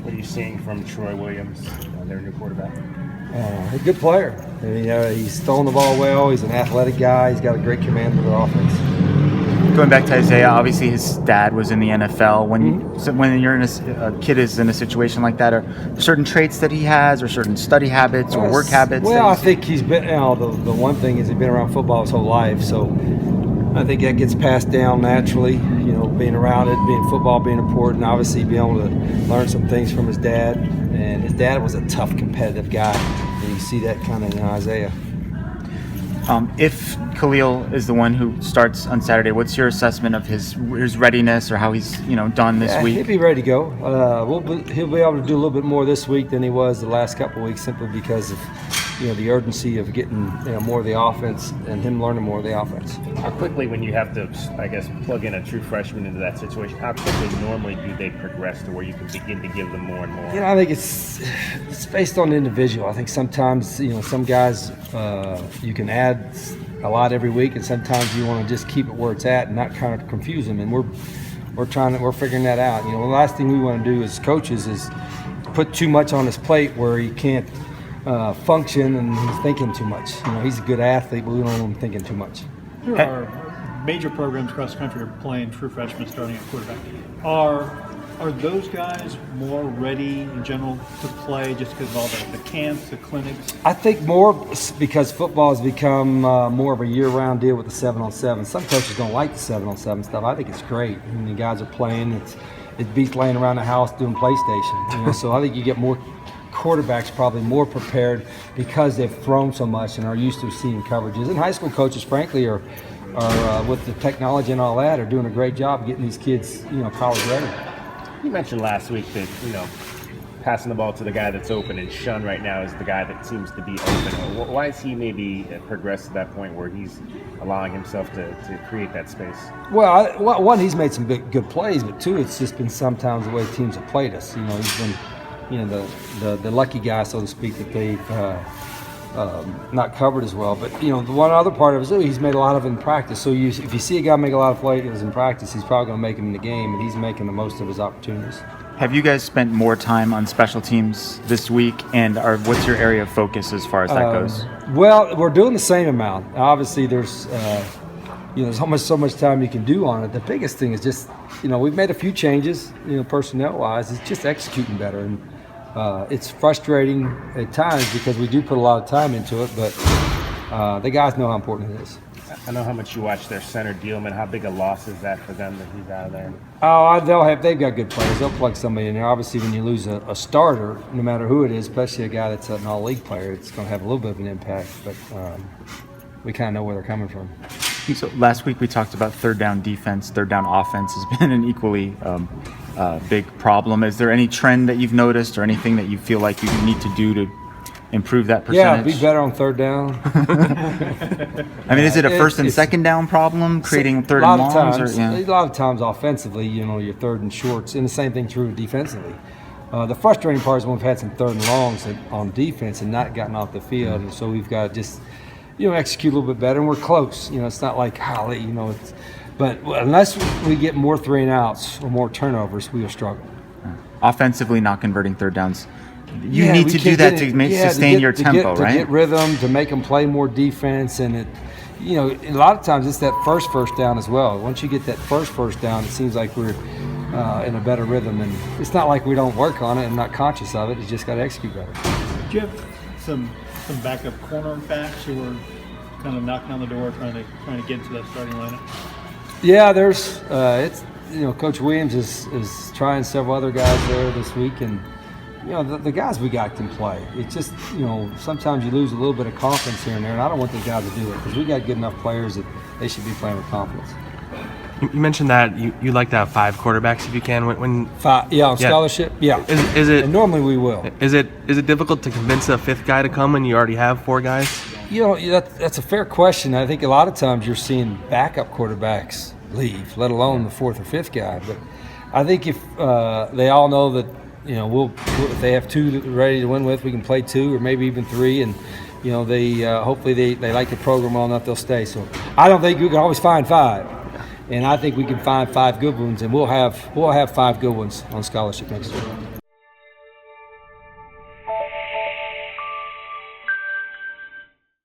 What are you seeing from Troy Williams, their new quarterback? A good player. I mean, he's throwing the ball well. He's an athletic guy. He's got a great command of the offense. Going back to Isaiah, obviously his dad was in the NFL. When you're in a kid is in a situation like that, are there certain traits that he has, or certain study habits or work habits? Well, I think he's been. The one thing is he's been around football his whole life, so I think that gets passed down naturally. Being around it, being football, being important. Obviously, being able to learn some things from his dad, and his dad was a tough, competitive guy. And you see that kind of in Isaiah. If Khalil is the one who starts on Saturday, what's your assessment of his readiness, or how he's done this week? He'll be ready to go. He'll be able to do a little bit more this week than he was the last couple of weeks, simply because of the urgency of getting more of the offense and him learning more of the offense. How quickly, when you have to, I guess, plug in a true freshman into that situation, how quickly normally do they progress to where you can begin to give them more and more? I think it's based on the individual. I think sometimes some guys you can add a lot every week, and sometimes you want to just keep it where it's at and not kind of confuse them. And we're figuring that out. The last thing we want to do as coaches is put too much on his plate where he can't function and he's thinking too much. He's a good athlete, but we don't want him thinking too much. There are major programs across the country are playing true freshmen starting at quarterback. Are those guys more ready in general to play just because of all the camps, the clinics? I think more because football has become more of a year-round deal with the 7-on-7. Some coaches don't like the 7-on-7 stuff. I think it's great. When the guys are playing, it beats laying around the house doing PlayStation. So I think you get more quarterbacks probably more prepared because they've thrown so much and are used to seeing coverages. And high school coaches, frankly, are with the technology and all that, are doing a great job getting these kids, college ready. You mentioned last week that, passing the ball to the guy that's open, and Shun right now is the guy that seems to be open. Why is he maybe progressed to that point where he's allowing himself to create that space? Well, one, he's made some good plays, but two, it's just been sometimes the way teams have played us. He's been the lucky guy, so to speak, that they've not covered as well. But the one other part of it is he's made a lot of it in practice. So if you see a guy make a lot of plays in practice, he's probably going to make them in the game, and he's making the most of his opportunities. Have you guys spent more time on special teams this week, and what's your area of focus as far as that goes? Well, we're doing the same amount. Obviously, there's so much time you can do on it. The biggest thing is just we've made a few changes, personnel-wise. It's just executing better, and it's frustrating at times because we do put a lot of time into it, but the guys know how important it is. I know how much you watch their center Dealman. How big a loss is that for them that he's out of there? They've got good players. They'll plug somebody in there. Obviously, when you lose a starter, no matter who it is, especially a guy that's an all-league player, it's going to have a little bit of an impact. But we kind of know where they're coming from. So last week we talked about third down defense. Third down offense has been an equally big problem. Is there any trend that you've noticed, or anything that you feel like you need to do to improve that percentage? Yeah, be better on third down. I mean, is it a first and second down problem, creating third and longs? A lot of times offensively, your third and shorts, and the same thing true defensively. The frustrating part is when we've had some third and longs on defense and not gotten off the field, and so we've got to just execute a little bit better, and we're close. It's not like golly, but unless we get more 3-and-outs or more turnovers, we will struggle. Offensively, not converting third downs. You need to do that to sustain your tempo, right? To get rhythm, to make them play more defense, and a lot of times it's that first down as well. Once you get that first down, it seems like we're in a better rhythm, and it's not like we don't work on it and not conscious of it. You just got to execute better. Do you have some backup cornerbacks who are kind of knocking on the door, trying to get into that starting lineup? Yeah, there's Coach Williams is trying several other guys there this week, and the guys we got can play. It's just sometimes you lose a little bit of confidence here and there, and I don't want those guys to do it because we got good enough players that they should be playing with confidence. You mentioned that you like to have 5 quarterbacks if you can. When scholarship. Yeah. Is it? And normally we will. Is it difficult to convince a 5th guy to come when you already have 4 guys? That's a fair question. I think a lot of times you're seeing backup quarterbacks leave, let alone the 4th or 5th guy. But I think if they all know that if they have 2 ready to win with, we can play 2 or maybe even 3, and they hopefully they like the program well enough they'll stay. So I don't think we can always find 5. And I think we can find 5 good ones, and we'll have 5 good ones on scholarship next year.